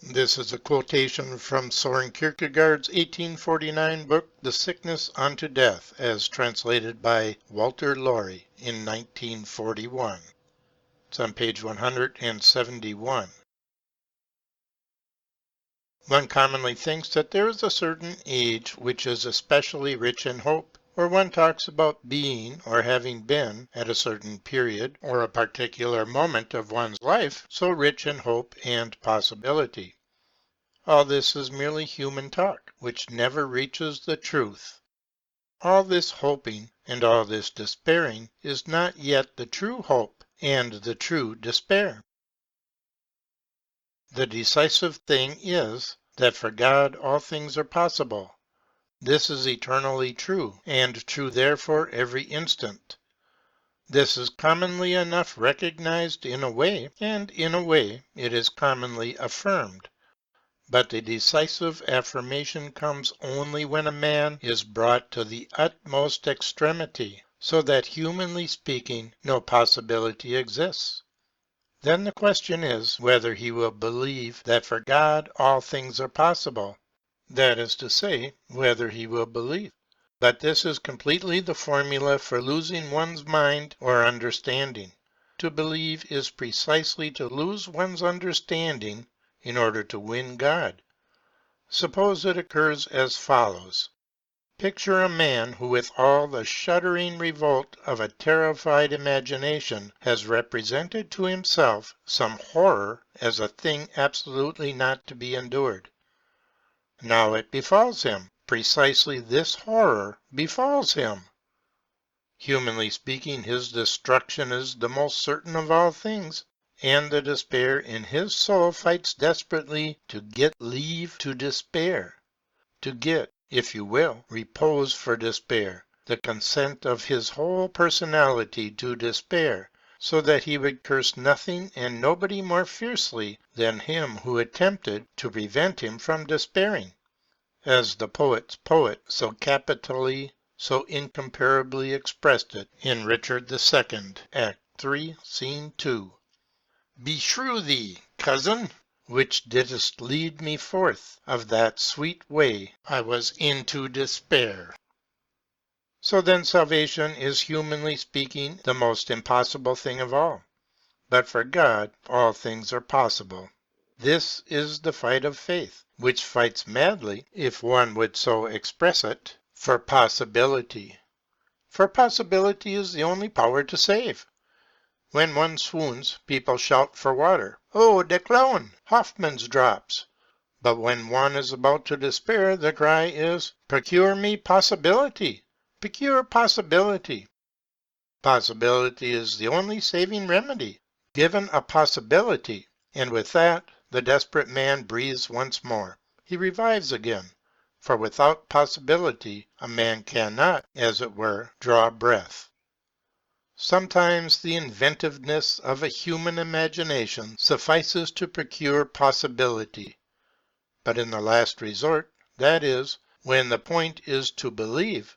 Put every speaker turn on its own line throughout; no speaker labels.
This is a quotation from Soren Kierkegaard's 1849 book, The Sickness unto Death, as translated by Walter Lorry in 1941. It's on page 171. One commonly thinks that there is a certain age which is especially rich in hope, or one talks about being or having been, at a certain period or a particular moment of one's life, so rich in hope and possibility. All this is merely human talk, which never reaches the truth. All this hoping and all this despairing is not yet the true hope and the true despair. The decisive thing is, that for God all things are possible. This is eternally true, and true therefore every instant. This is commonly enough recognized in a way, and in a way it is commonly affirmed. But the decisive affirmation comes only when a man is brought to the utmost extremity, so that, humanly speaking, no possibility exists. Then the question is whether he will believe that for God all things are possible, that is to say, whether he will believe. But this is completely the formula for losing one's mind or understanding. To believe is precisely to lose one's understanding in order to win God. Suppose it occurs as follows. Picture a man who with all the shuddering revolt of a terrified imagination has represented to himself some horror as a thing absolutely not to be endured. Now it befalls him. Precisely this horror befalls him. Humanly speaking, his destruction is the most certain of all things, and the despair in his soul fights desperately to get leave to despair, to get, if you will, repose for despair, the consent of his whole personality to despair, so that he would curse nothing and nobody more fiercely than him who attempted to prevent him from despairing. As the poet's poet so capitally, so incomparably expressed it in Richard II, Act 3, Scene 2. Beshrew thee, cousin, which didst lead me forth of that sweet way I was into despair. So then salvation is, humanly speaking, the most impossible thing of all. But for God all things are possible. This is the fight of faith, which fights madly, if one would so express it, for possibility. For possibility is the only power to save. When one swoons, people shout for water. Oh, de Clown! Hoffman's drops. But when one is about to despair, the cry is, procure me possibility. Procure possibility. Possibility is the only saving remedy. Given a possibility, and with that, the desperate man breathes once more. He revives again. For without possibility, a man cannot, as it were, draw breath. Sometimes the inventiveness of a human imagination suffices to procure possibility. But in the last resort, that is, when the point is to believe,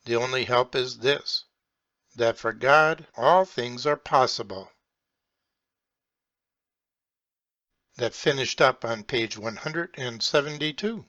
the only help is this, that for God all things are possible. That finished up on page 172.